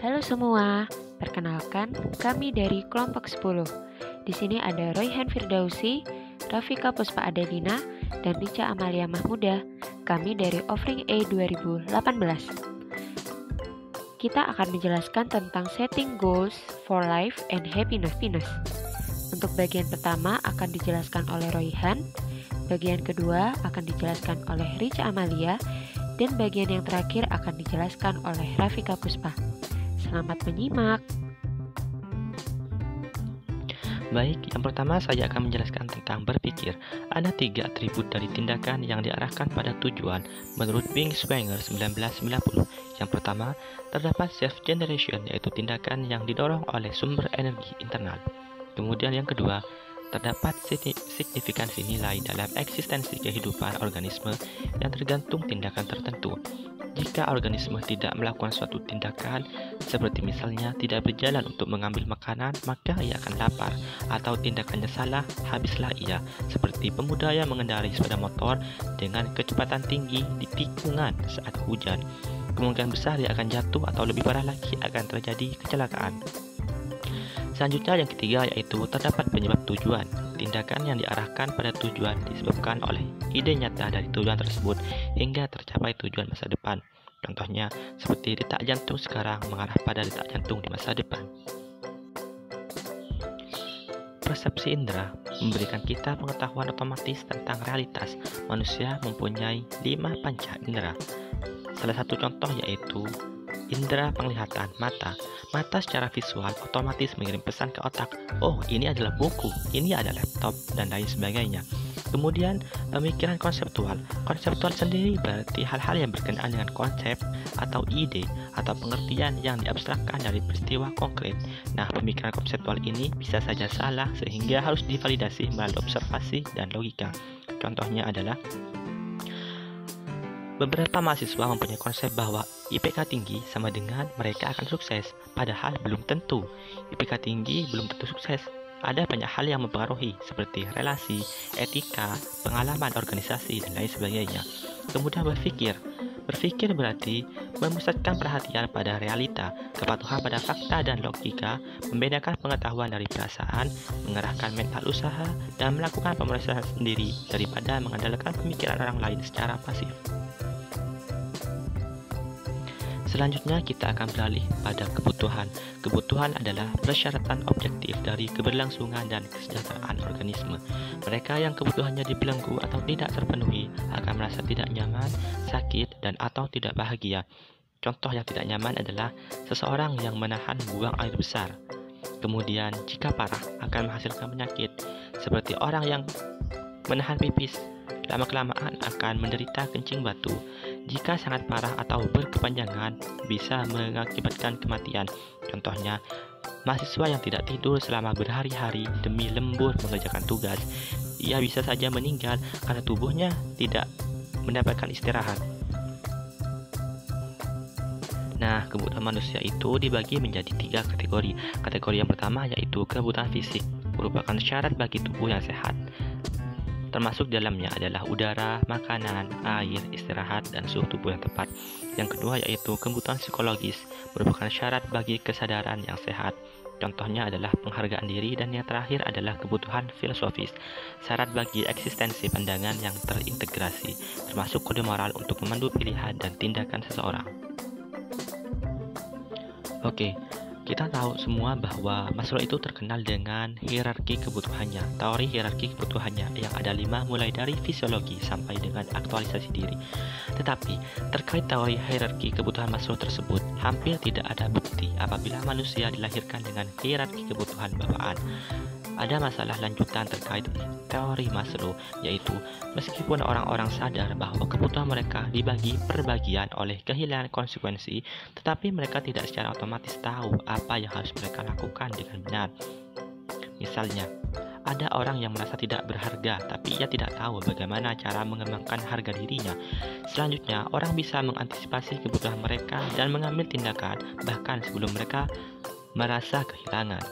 Halo semua, perkenalkan kami dari kelompok 10. Di sini ada Royhan Firdausi, Rafika Puspa Adelina, dan Rica Amalia Mahmuda. Kami dari Offering A 2018. Kita akan menjelaskan tentang setting goals for life and happiness. Untuk bagian pertama akan dijelaskan oleh Royhan, bagian kedua akan dijelaskan oleh Rica Amalia, dan bagian yang terakhir akan dijelaskan oleh Rafika Puspa. Selamat menyimak. Baik, yang pertama saya akan menjelaskan tentang berpikir. Ada 3 atribut dari tindakan yang diarahkan pada tujuan menurut Binswanger 1990. Yang pertama, terdapat self-generation, yaitu tindakan yang didorong oleh sumber energi internal. Kemudian yang kedua, terdapat signifikansi nilai dalam eksistensi kehidupan organisme yang tergantung tindakan tertentu. Jika organisme tidak melakukan suatu tindakan, seperti misalnya tidak berjalan untuk mengambil makanan, maka ia akan lapar, atau tindakannya salah, habislah ia, seperti pemuda yang mengendarai sepeda motor dengan kecepatan tinggi di tikungan saat hujan. Kemungkinan besar dia akan jatuh atau lebih parah lagi akan terjadi kecelakaan. Selanjutnya yang ketiga yaitu terdapat penyebab tujuan. Tindakan yang diarahkan pada tujuan disebabkan oleh ide nyata dari tujuan tersebut hingga tercapai tujuan masa depan. Contohnya seperti detak jantung sekarang mengarah pada detak jantung di masa depan. Persepsi indera memberikan kita pengetahuan otomatis tentang realitas. Manusia mempunyai 5 panca indera. Salah satu contoh yaitu indera penglihatan, mata. Mata secara visual otomatis mengirim pesan ke otak, oh ini adalah buku, ini adalah laptop, dan lain sebagainya. Kemudian pemikiran konseptual. Konseptual sendiri berarti hal-hal yang berkenaan dengan konsep atau ide atau pengertian yang diabstrakkan dari peristiwa konkret. Nah, pemikiran konseptual ini bisa saja salah sehingga harus divalidasi melalui observasi dan logika. Contohnya adalah beberapa mahasiswa mempunyai konsep bahwa IPK tinggi sama dengan mereka akan sukses, padahal belum tentu. IPK tinggi belum tentu sukses. Ada banyak hal yang mempengaruhi, seperti relasi, etika, pengalaman organisasi, dan lain sebagainya. Kemudian berpikir. Berpikir berarti memusatkan perhatian pada realita, kepatuhan pada fakta dan logika, membedakan pengetahuan dari perasaan, mengerahkan mental usaha, dan melakukan pemeriksaan sendiri daripada mengandalkan pemikiran orang lain secara pasif. Selanjutnya kita akan beralih pada kebutuhan. Kebutuhan adalah persyaratan objektif dari keberlangsungan dan kesejahteraan organisme. Mereka yang kebutuhannya dibelenggu atau tidak terpenuhi akan merasa tidak nyaman, sakit, dan atau tidak bahagia. Contoh yang tidak nyaman adalah seseorang yang menahan buang air besar. Kemudian jika parah akan menghasilkan penyakit, seperti orang yang menahan pipis. Lama-kelamaan akan menderita kencing batu. Jika sangat parah atau berkepanjangan, bisa mengakibatkan kematian. Contohnya, mahasiswa yang tidak tidur selama berhari-hari demi lembur mengerjakan tugas, ia bisa saja meninggal karena tubuhnya tidak mendapatkan istirahat. Nah, kebutuhan manusia itu dibagi menjadi 3 kategori. Kategori yang pertama yaitu kebutuhan fisik, merupakan syarat bagi tubuh yang sehat. Termasuk dalamnya adalah udara, makanan, air, istirahat, dan suhu tubuh yang tepat. Yang kedua yaitu kebutuhan psikologis, merupakan syarat bagi kesadaran yang sehat. Contohnya adalah penghargaan diri, dan yang terakhir adalah kebutuhan filosofis, syarat bagi eksistensi pandangan yang terintegrasi, termasuk kode moral untuk memandu pilihan dan tindakan seseorang. Oke. Kita tahu semua bahwa Maslow itu terkenal dengan hierarki kebutuhannya, teori hierarki kebutuhannya yang ada 5 mulai dari fisiologi sampai dengan aktualisasi diri. Tetapi terkait teori hierarki kebutuhan Maslow tersebut, hampir tidak ada bukti apabila manusia dilahirkan dengan hierarki kebutuhan bawaan. Ada masalah lanjutan terkait teori Maslow, yaitu meskipun orang-orang sadar bahwa kebutuhan mereka dibagi per bagian oleh kehilangan konsekuensi, tetapi mereka tidak secara otomatis tahu apa yang harus mereka lakukan dengan benar. Misalnya, ada orang yang merasa tidak berharga, tapi ia tidak tahu bagaimana cara mengembangkan harga dirinya. Selanjutnya, orang bisa mengantisipasi kebutuhan mereka dan mengambil tindakan bahkan sebelum mereka merasa kehilangan.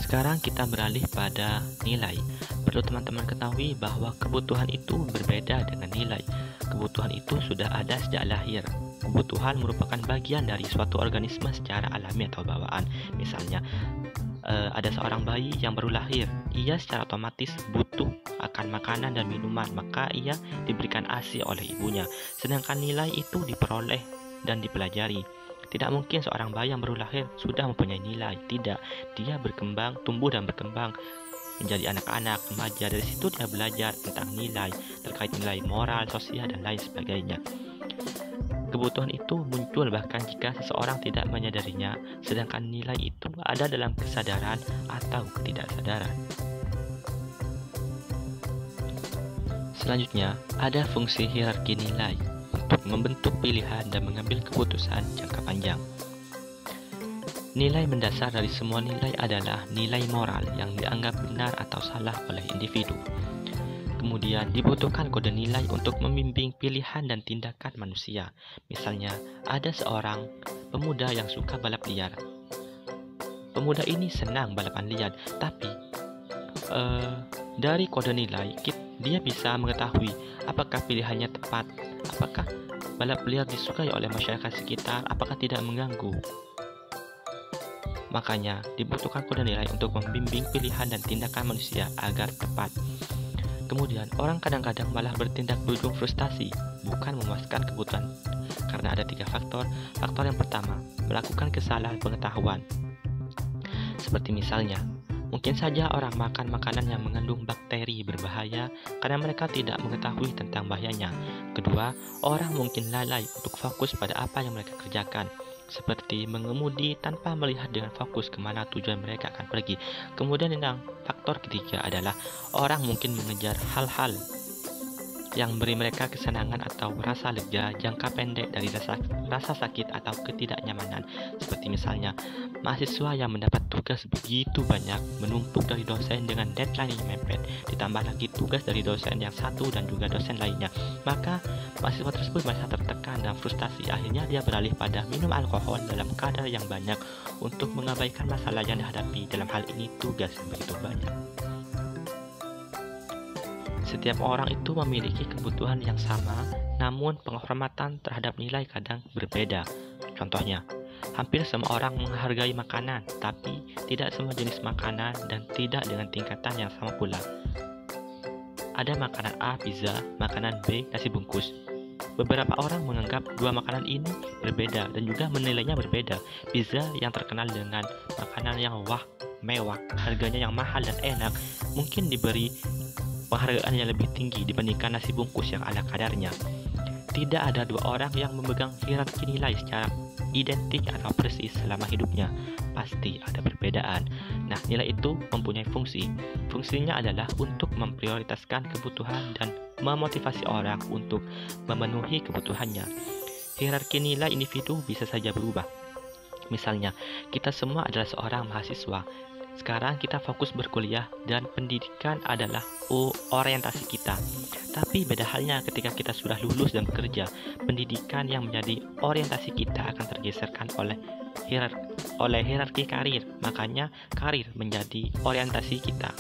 Sekarang kita beralih pada nilai. Perlu teman-teman ketahui bahwa kebutuhan itu berbeda dengan nilai. kebutuhan itu sudah ada sejak lahir. Kebutuhan merupakan bagian dari suatu organisme secara alami atau bawaan. Misalnya, ada seorang bayi yang baru lahir, ia secara otomatis butuh akan makanan dan minuman, maka ia diberikan ASI oleh ibunya. Sedangkan nilai itu diperoleh dan dipelajari. Tidak mungkin seorang bayi yang baru lahir sudah mempunyai nilai. Tidak, dia berkembang, tumbuh dan berkembang menjadi anak-anak, remaja. Dari situ dia belajar tentang nilai, terkait nilai moral, sosial, dan lain sebagainya. Kebutuhan itu muncul bahkan jika seseorang tidak menyadarinya, sedangkan nilai itu ada dalam kesadaran atau ketidaksadaran. Selanjutnya, ada fungsi hierarki nilai untuk membentuk pilihan dan mengambil keputusan jangka panjang. Nilai mendasar dari semua nilai adalah nilai moral yang dianggap benar atau salah oleh individu. Kemudian dibutuhkan kode nilai untuk membimbing pilihan dan tindakan manusia. Misalnya, ada seorang pemuda yang suka balap liar. Pemuda ini senang balapan liar, tapi dari kode nilai dia bisa mengetahui apakah pilihannya tepat, apakah balap liar disukai oleh masyarakat sekitar, apakah tidak mengganggu. Makanya dibutuhkan kode nilai untuk membimbing pilihan dan tindakan manusia agar tepat. Kemudian orang kadang-kadang malah bertindak berujung frustasi, bukan memuaskan kebutuhan, karena ada 3 faktor. Faktor yang pertama, melakukan kesalahan pengetahuan. Seperti misalnya, mungkin saja orang makan makanan yang mengandung bakteri berbahaya karena mereka tidak mengetahui tentang bahayanya. Kedua, orang mungkin lalai untuk fokus pada apa yang mereka kerjakan, seperti mengemudi tanpa melihat dengan fokus kemana tujuan mereka akan pergi. Kemudian yang faktor ketiga adalah orang mungkin mengejar hal-hal yang memberi mereka kesenangan atau rasa lega jangka pendek dari rasa sakit atau ketidaknyamanan. Seperti misalnya, mahasiswa yang mendapat tugas begitu banyak, menumpuk dari dosen dengan deadline yang mepet, ditambah lagi tugas dari dosen yang satu dan juga dosen lainnya. Maka mahasiswa tersebut merasa tertekan dan frustasi. Akhirnya dia beralih pada minum alkohol dalam kadar yang banyak untuk mengabaikan masalah yang dihadapi. Dalam hal ini tugas yang begitu banyak. Setiap orang itu memiliki kebutuhan yang sama, namun penghormatan terhadap nilai kadang berbeda. Contohnya, hampir semua orang menghargai makanan, tapi tidak semua jenis makanan dan tidak dengan tingkatan yang sama pula. Ada makanan A, pizza, makanan B, nasi bungkus. Beberapa orang menganggap dua makanan ini berbeda dan juga menilainya berbeda. Pizza yang terkenal dengan makanan yang mewah, harganya yang mahal dan enak, mungkin diberi penghargaan yang lebih tinggi dibandingkan nasi bungkus yang ala kadarnya. Tidak ada dua orang yang memegang hierarki nilai secara identik atau persis selama hidupnya. Pasti ada perbedaan. Nah, nilai itu mempunyai fungsi. Fungsinya adalah untuk memprioritaskan kebutuhan dan memotivasi orang untuk memenuhi kebutuhannya. Hierarki nilai individu bisa saja berubah. Misalnya, kita semua adalah seorang mahasiswa. Sekarang kita fokus berkuliah dan pendidikan adalah orientasi kita. Tapi beda halnya ketika kita sudah lulus dan bekerja. Pendidikan yang menjadi orientasi kita akan tergeserkan oleh hierarki karir. Makanya karir menjadi orientasi kita.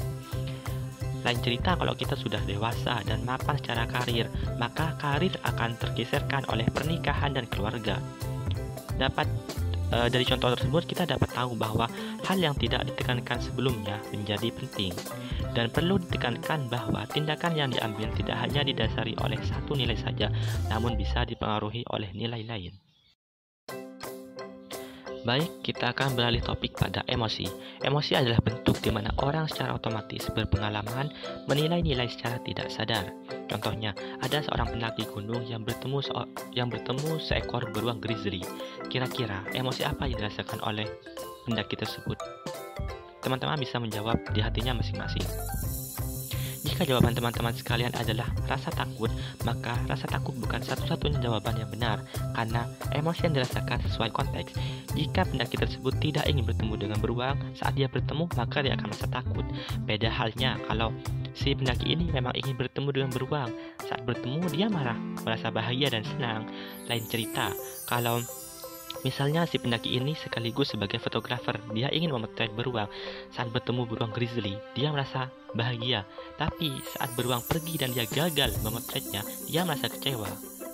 Lain cerita kalau kita sudah dewasa dan mapan secara karir, maka karir akan tergeserkan oleh pernikahan dan keluarga. Dari contoh tersebut kita dapat tahu bahwa hal yang tidak ditekankan sebelumnya menjadi penting, dan perlu ditekankan bahwa tindakan yang diambil tidak hanya didasari oleh satu nilai saja, namun bisa dipengaruhi oleh nilai lain. Baik, kita akan beralih topik pada emosi. Emosi adalah bentuk di mana orang secara otomatis berpengalaman menilai nilai secara tidak sadar. Contohnya, ada seorang pendaki gunung yang bertemu seekor beruang grizzly. Kira-kira emosi apa yang dirasakan oleh pendaki tersebut? Teman-teman bisa menjawab di hatinya masing-masing. Jika jawaban teman-teman sekalian adalah rasa takut, maka rasa takut bukan satu-satunya jawaban yang benar, karena emosi yang dirasakan sesuai konteks. Jika pendaki tersebut tidak ingin bertemu dengan beruang, saat dia bertemu maka dia akan merasa takut. Beda halnya kalau si pendaki ini memang ingin bertemu dengan beruang, saat bertemu dia merasa bahagia dan senang. Lain cerita kalau Misalnya si pendaki ini sekaligus sebagai fotografer. Dia ingin memotret beruang. Saat bertemu beruang grizzly, dia merasa bahagia. Tapi saat beruang pergi dan dia gagal memotretnya, dia merasa kecewa.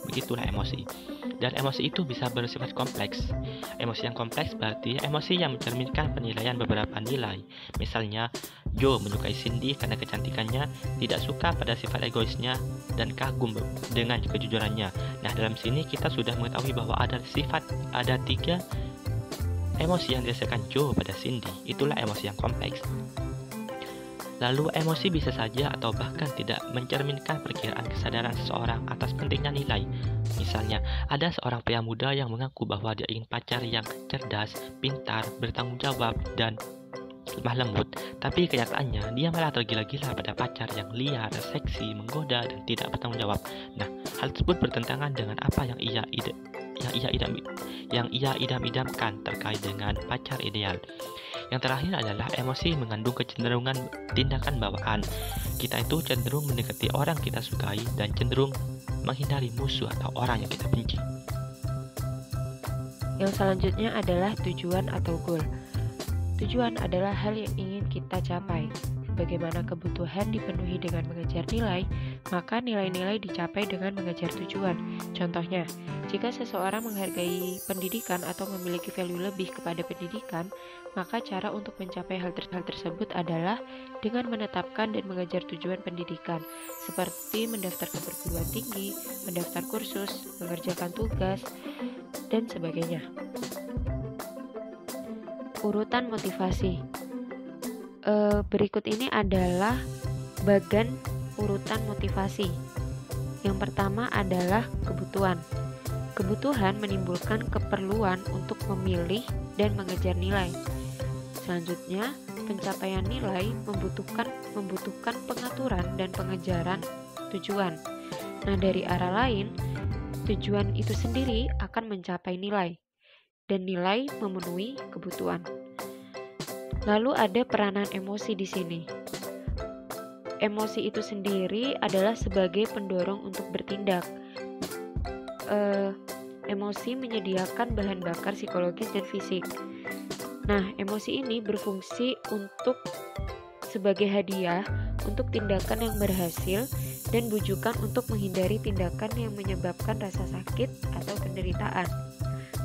Begitulah emosi. Dan emosi itu bisa bersifat kompleks. Emosi yang kompleks berarti emosi yang mencerminkan penilaian beberapa nilai. Misalnya, Joe menyukai Cindy karena kecantikannya, tidak suka pada sifat egoisnya, dan kagum dengan kejujurannya. Nah, dalam sini kita sudah mengetahui bahwa ada 3 emosi yang dirasakan Joe pada Cindy. Itulah emosi yang kompleks. Lalu emosi bisa saja atau bahkan tidak mencerminkan perkiraan kesadaran seseorang atas pentingnya nilai. Misalnya, ada seorang pria muda yang mengaku bahwa dia ingin pacar yang cerdas, pintar, bertanggung jawab, dan lemah lembut. Tapi kenyataannya, dia malah tergila-gila pada pacar yang liar, seksi, menggoda, dan tidak bertanggung jawab. Nah, hal tersebut bertentangan dengan apa yang ia idam-idamkan terkait dengan pacar ideal. Yang terakhir adalah emosi mengandung kecenderungan tindakan bawaan. Kita itu cenderung mendekati orang kita sukai dan cenderung menghindari musuh atau orang yang kita benci. Yang selanjutnya adalah tujuan atau goal. Tujuan adalah hal yang ingin kita capai. Bagaimana kebutuhan dipenuhi dengan mengejar nilai, maka nilai-nilai dicapai dengan mengejar tujuan. Contohnya, jika seseorang menghargai pendidikan atau memiliki value lebih kepada pendidikan, maka cara untuk mencapai hal tersebut adalah dengan menetapkan dan mengejar tujuan pendidikan, seperti mendaftar ke perguruan tinggi, mendaftar kursus, mengerjakan tugas, dan sebagainya. Urutan motivasi. Berikut ini adalah bagan urutan motivasi. Yang pertama adalah kebutuhan. Kebutuhan menimbulkan keperluan untuk memilih dan mengejar nilai. Selanjutnya, pencapaian nilai membutuhkan pengaturan dan pengejaran tujuan. Nah, dari arah lain, tujuan itu sendiri akan mencapai nilai, dan nilai memenuhi kebutuhan. Lalu ada peranan emosi di sini. Emosi itu sendiri adalah sebagai pendorong untuk bertindak. Emosi menyediakan bahan bakar psikologis dan fisik. Nah, emosi ini berfungsi sebagai hadiah untuk tindakan yang berhasil dan bujukan untuk menghindari tindakan yang menyebabkan rasa sakit atau penderitaan.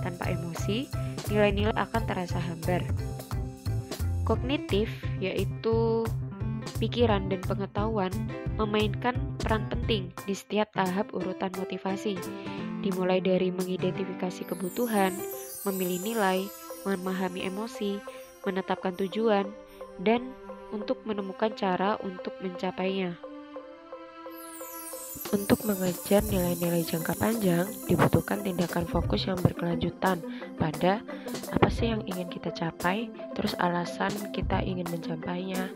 Tanpa emosi, nilai-nilai akan terasa hambar. Kognitif, yaitu pikiran dan pengetahuan, memainkan peran penting di setiap tahap urutan motivasi, dimulai dari mengidentifikasi kebutuhan, memilih nilai, memahami emosi, menetapkan tujuan, dan untuk menemukan cara untuk mencapainya. Untuk mengejar nilai-nilai jangka panjang, dibutuhkan tindakan fokus yang berkelanjutan pada apa sih yang ingin kita capai, terus alasan kita ingin mencapainya,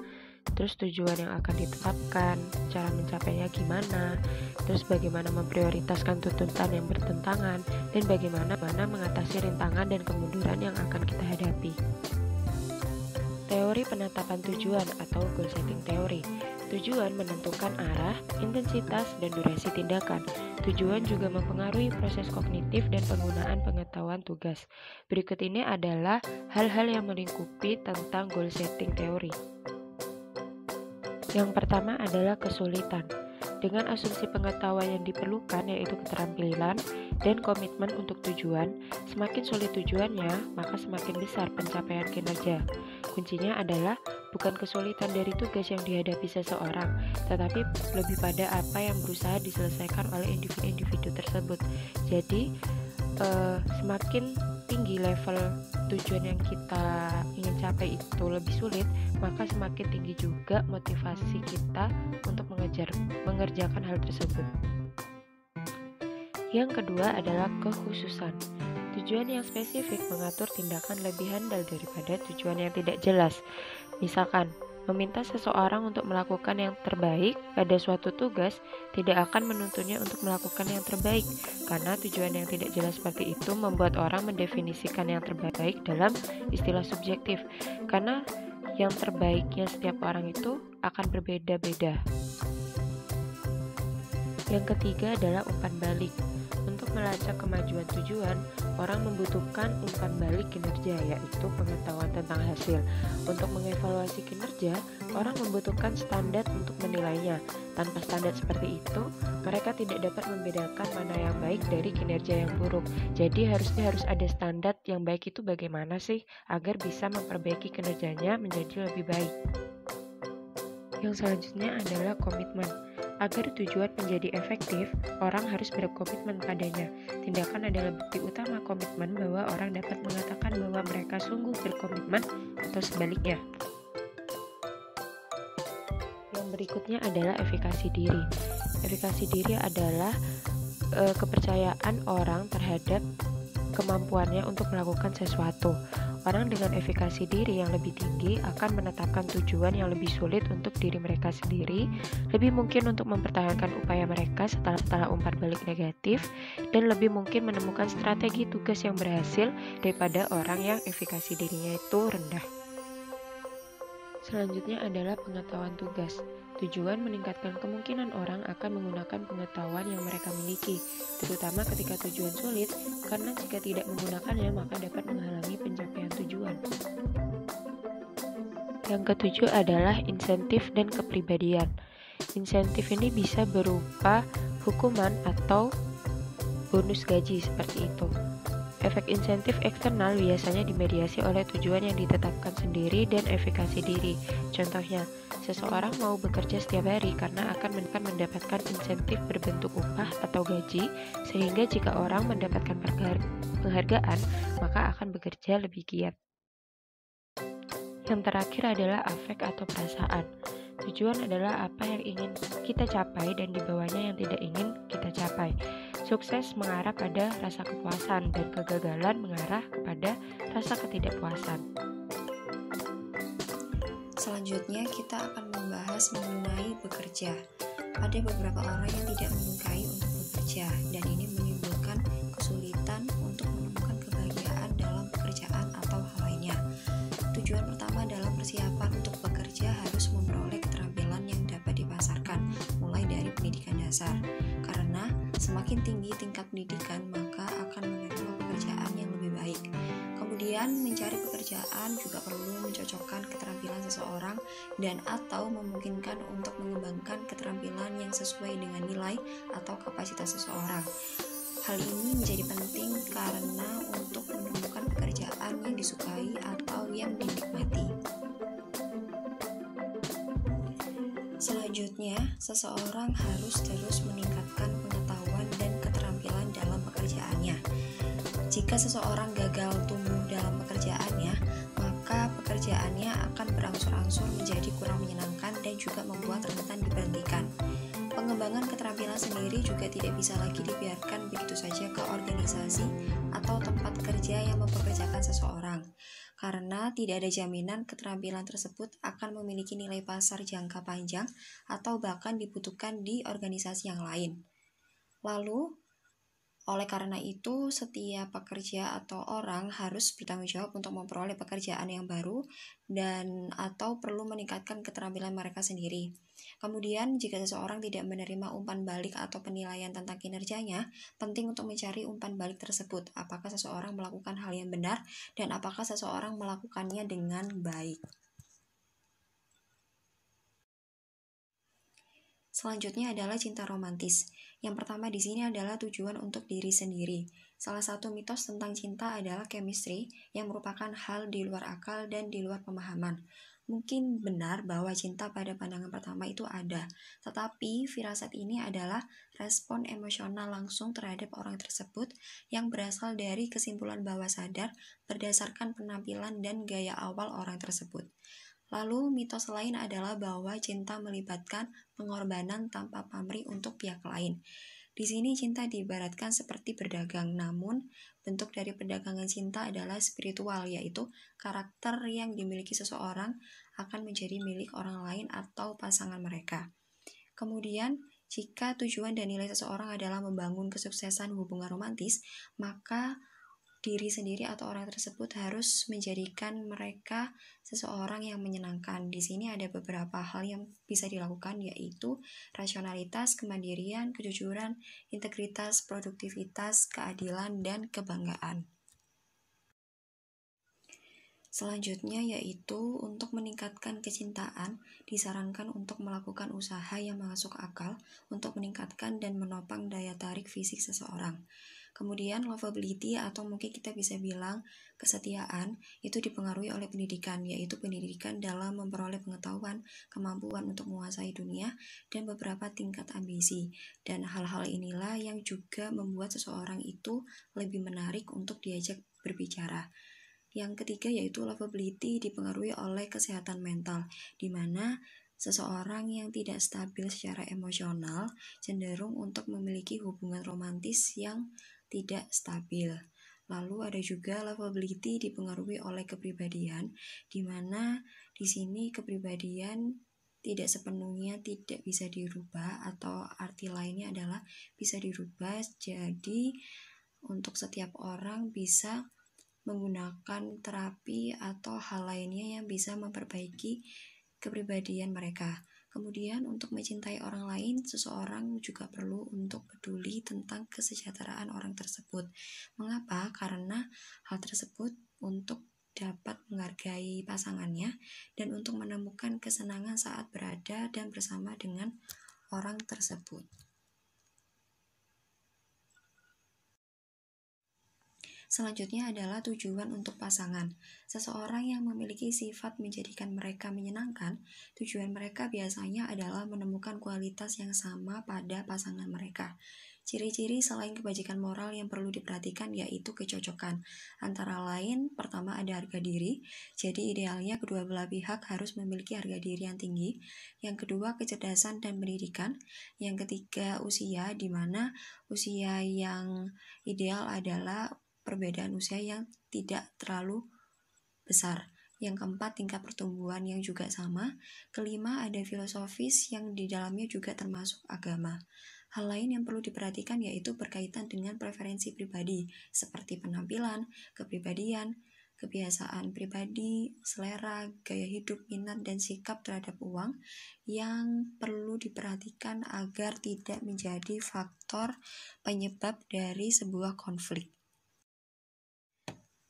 terus tujuan yang akan ditetapkan, cara mencapainya gimana, terus bagaimana memprioritaskan tuntutan yang bertentangan, dan bagaimana mengatasi rintangan dan kemunduran yang akan kita hadapi. Teori penetapan tujuan atau goal setting theory. Tujuan menentukan arah, intensitas, dan durasi tindakan. Tujuan juga mempengaruhi proses kognitif dan penggunaan pengetahuan tugas. Berikut ini adalah hal-hal yang melingkupi tentang goal setting theory. Yang pertama adalah kesulitan. Dengan asumsi pengetahuan yang diperlukan, yaitu keterampilan dan komitmen untuk tujuan, semakin sulit tujuannya, maka semakin besar pencapaian kinerja. Kuncinya adalah bukan kesulitan dari tugas yang dihadapi seseorang, tetapi lebih pada apa yang berusaha diselesaikan oleh individu tersebut. Jadi, semakin tinggi level tujuan yang kita ingin capai itu lebih sulit, maka semakin tinggi juga motivasi kita untuk mengerjakan hal tersebut. Yang kedua adalah kekhususan. Tujuan yang spesifik mengatur tindakan lebih handal daripada tujuan yang tidak jelas. Misalkan, meminta seseorang untuk melakukan yang terbaik pada suatu tugas tidak akan menuntunnya untuk melakukan yang terbaik, karena tujuan yang tidak jelas seperti itu membuat orang mendefinisikan yang terbaik dalam istilah subjektif, karena yang terbaiknya setiap orang itu akan berbeda-beda. Yang ketiga adalah umpan balik. Untuk melacak kemajuan tujuan, orang membutuhkan umpan balik kinerja, yaitu pengetahuan tentang hasil. Untuk mengevaluasi kinerja, orang membutuhkan standar untuk menilainya. Tanpa standar seperti itu, mereka tidak dapat membedakan mana yang baik dari kinerja yang buruk. Jadi harus ada standar yang baik itu bagaimana sih, agar bisa memperbaiki kinerjanya menjadi lebih baik. Yang selanjutnya adalah komitmen. Agar tujuan menjadi efektif, orang harus berkomitmen padanya. Tindakan adalah bukti utama komitmen bahwa orang dapat mengatakan bahwa mereka sungguh berkomitmen atau sebaliknya. Yang berikutnya adalah efikasi diri. Efikasi diri adalah kepercayaan orang terhadap kemampuannya untuk melakukan sesuatu. Orang dengan efikasi diri yang lebih tinggi akan menetapkan tujuan yang lebih sulit untuk diri mereka sendiri, lebih mungkin untuk mempertahankan upaya mereka setelah umpan balik negatif, dan lebih mungkin menemukan strategi tugas yang berhasil daripada orang yang efikasi dirinya itu rendah. Selanjutnya adalah pengetahuan tugas. Tujuan meningkatkan kemungkinan orang akan menggunakan pengetahuan yang mereka miliki, terutama ketika tujuan sulit, karena jika tidak menggunakannya maka dapat menghalangi pencapaian tujuan. Yang ketujuh adalah insentif dan kepribadian. Insentif ini bisa berupa hukuman atau bonus gaji seperti itu. Efek insentif eksternal biasanya dimediasi oleh tujuan yang ditetapkan sendiri dan efikasi diri. Contohnya, seseorang mau bekerja setiap hari karena akan mendapatkan insentif berbentuk upah atau gaji, sehingga jika orang mendapatkan penghargaan, maka akan bekerja lebih giat. Yang terakhir adalah afek atau perasaan. Tujuan adalah apa yang ingin kita capai dan di bawahnya yang tidak ingin kita capai. Sukses mengarah pada rasa kepuasan dan kegagalan mengarah kepada rasa ketidakpuasan. Selanjutnya kita akan membahas mengenai bekerja. Ada beberapa orang yang tidak menyukai untuk bekerja dan ini menimbulkan kesulitan untuk menemukan kebahagiaan dalam pekerjaan atau hal lainnya. Tujuan pertama dalam persiapan untuk bekerja harus memperoleh keterampilan yang dapat dipasarkan, mulai dari pendidikan dasar. Karena semakin tinggi tingkat pendidikan, maka akan menerima pekerjaan yang lebih baik. Kemudian, mencari pekerjaan juga perlu mencocokkan keterampilan seseorang dan atau memungkinkan untuk mengembangkan keterampilan yang sesuai dengan nilai atau kapasitas seseorang. Hal ini menjadi penting karena untuk menemukan pekerjaan yang disukai atau yang dinikmati. Selanjutnya, seseorang harus terus meningkatkan pengetahuan dan keterampilan dalam pekerjaannya. Jika seseorang gagal tumbuh dalam pekerjaannya, maka pekerjaannya akan berangsur-angsur menjadi kurang menyenangkan dan juga membuat rentan diberhentikan. Pengembangan keterampilan sendiri juga tidak bisa lagi dibiarkan begitu saja ke organisasi atau tempat kerja yang mempekerjakan seseorang, karena tidak ada jaminan keterampilan tersebut akan memiliki nilai pasar jangka panjang atau bahkan dibutuhkan di organisasi yang lain. Lalu, oleh karena itu, setiap pekerja atau orang harus bertanggung jawab untuk memperoleh pekerjaan yang baru dan atau perlu meningkatkan keterampilan mereka sendiri. Kemudian, jika seseorang tidak menerima umpan balik atau penilaian tentang kinerjanya, penting untuk mencari umpan balik tersebut. Apakah seseorang melakukan hal yang benar dan apakah seseorang melakukannya dengan baik. Selanjutnya adalah cinta romantis. Yang pertama di sini adalah tujuan untuk diri sendiri. Salah satu mitos tentang cinta adalah chemistry, yang merupakan hal di luar akal dan di luar pemahaman. Mungkin benar bahwa cinta pada pandangan pertama itu ada, tetapi firasat ini adalah respon emosional langsung terhadap orang tersebut yang berasal dari kesimpulan bawah sadar berdasarkan penampilan dan gaya awal orang tersebut. Lalu, mitos lain adalah bahwa cinta melibatkan pengorbanan tanpa pamrih untuk pihak lain. Di sini cinta diibaratkan seperti berdagang, namun bentuk dari perdagangan cinta adalah spiritual, yaitu karakter yang dimiliki seseorang akan menjadi milik orang lain atau pasangan mereka. Kemudian, jika tujuan dan nilai seseorang adalah membangun kesuksesan hubungan romantis, maka diri sendiri atau orang tersebut harus menjadikan mereka seseorang yang menyenangkan. Di sini ada beberapa hal yang bisa dilakukan, yaitu rasionalitas, kemandirian, kejujuran, integritas, produktivitas, keadilan, dan kebanggaan. Selanjutnya yaitu untuk meningkatkan kecintaan, disarankan untuk melakukan usaha yang masuk akal untuk meningkatkan dan menopang daya tarik fisik seseorang. Kemudian lovability atau mungkin kita bisa bilang kesetiaan itu dipengaruhi oleh pendidikan, yaitu pendidikan dalam memperoleh pengetahuan, kemampuan untuk menguasai dunia, dan beberapa tingkat ambisi. Dan hal-hal inilah yang juga membuat seseorang itu lebih menarik untuk diajak berbicara. Yang ketiga yaitu lovability dipengaruhi oleh kesehatan mental, di mana seseorang yang tidak stabil secara emosional cenderung untuk memiliki hubungan romantis yang tidak stabil. Lalu ada juga lovability dipengaruhi oleh kepribadian, di mana di sini kepribadian tidak sepenuhnya tidak bisa dirubah, atau arti lainnya adalah bisa dirubah. Jadi untuk setiap orang bisa menggunakan terapi atau hal lainnya yang bisa memperbaiki kepribadian mereka. Kemudian untuk mencintai orang lain, seseorang juga perlu untuk peduli tentang kesejahteraan orang tersebut. Mengapa? Karena hal tersebut untuk dapat menghargai pasangannya dan untuk menemukan kesenangan saat berada dan bersama dengan orang tersebut. Selanjutnya adalah tujuan untuk pasangan. Seseorang yang memiliki sifat menjadikan mereka menyenangkan, tujuan mereka biasanya adalah menemukan kualitas yang sama pada pasangan mereka. Ciri-ciri selain kebajikan moral yang perlu diperhatikan yaitu kecocokan. Antara lain, pertama ada harga diri, jadi idealnya kedua belah pihak harus memiliki harga diri yang tinggi. Yang kedua, kecerdasan dan pendidikan. Yang ketiga, usia, di mana usia yang ideal adalah perbedaan usia yang tidak terlalu besar. Yang keempat, tingkat pertumbuhan yang juga sama. Kelima, ada filosofis yang di dalamnya juga termasuk agama. Hal lain yang perlu diperhatikan yaitu berkaitan dengan preferensi pribadi, seperti penampilan, kepribadian, kebiasaan pribadi, selera, gaya hidup, minat, dan sikap terhadap uang yang perlu diperhatikan agar tidak menjadi faktor penyebab dari sebuah konflik.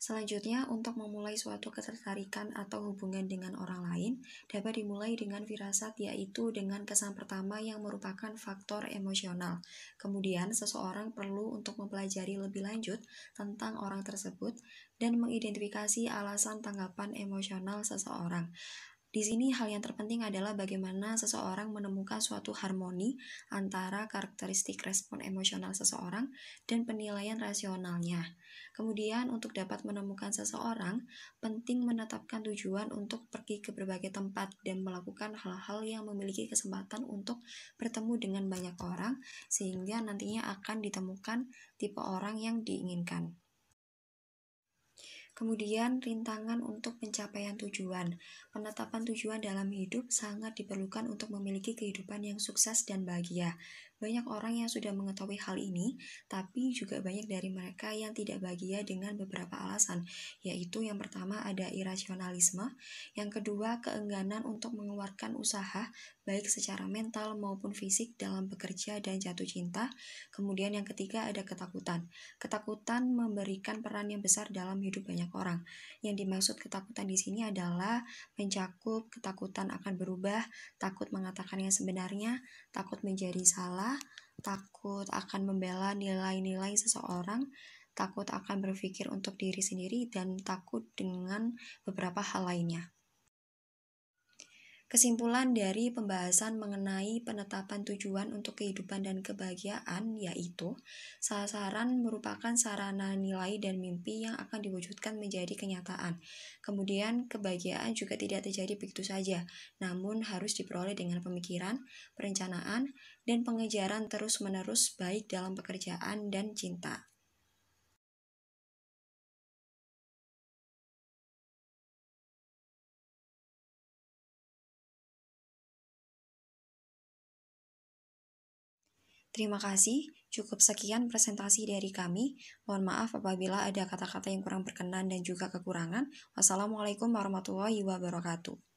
Selanjutnya, untuk memulai suatu ketertarikan atau hubungan dengan orang lain dapat dimulai dengan firasat, yaitu dengan kesan pertama yang merupakan faktor emosional. Kemudian, seseorang perlu untuk mempelajari lebih lanjut tentang orang tersebut dan mengidentifikasi alasan tanggapan emosional seseorang. Di sini hal yang terpenting adalah bagaimana seseorang menemukan suatu harmoni antara karakteristik respon emosional seseorang dan penilaian rasionalnya. Kemudian untuk dapat menemukan seseorang, penting menetapkan tujuan untuk pergi ke berbagai tempat dan melakukan hal-hal yang memiliki kesempatan untuk bertemu dengan banyak orang, sehingga nantinya akan ditemukan tipe orang yang diinginkan. Kemudian rintangan untuk pencapaian tujuan. Penetapan tujuan dalam hidup sangat diperlukan untuk memiliki kehidupan yang sukses dan bahagia. Banyak orang yang sudah mengetahui hal ini, tapi juga banyak dari mereka yang tidak bahagia dengan beberapa alasan, yaitu yang pertama ada irasionalisme, yang kedua keengganan untuk mengeluarkan usaha, baik secara mental maupun fisik dalam bekerja dan jatuh cinta, kemudian yang ketiga ada ketakutan. Ketakutan memberikan peran yang besar dalam hidup banyak orang. Yang dimaksud ketakutan di sini adalah mencakup ketakutan akan berubah, takut mengatakan yang sebenarnya, takut menjadi salah, takut akan membela nilai-nilai seseorang, takut akan berpikir untuk diri sendiri, dan takut dengan beberapa hal lainnya. Kesimpulan dari pembahasan mengenai penetapan tujuan untuk kehidupan dan kebahagiaan yaitu sasaran merupakan sarana nilai dan mimpi yang akan diwujudkan menjadi kenyataan. Kemudian kebahagiaan juga tidak terjadi begitu saja, namun harus diperoleh dengan pemikiran, perencanaan, dan pengejaran terus-menerus baik dalam pekerjaan dan cinta. Terima kasih, cukup sekian presentasi dari kami. Mohon maaf apabila ada kata-kata yang kurang berkenan dan juga kekurangan. Wassalamualaikum warahmatullahi wabarakatuh.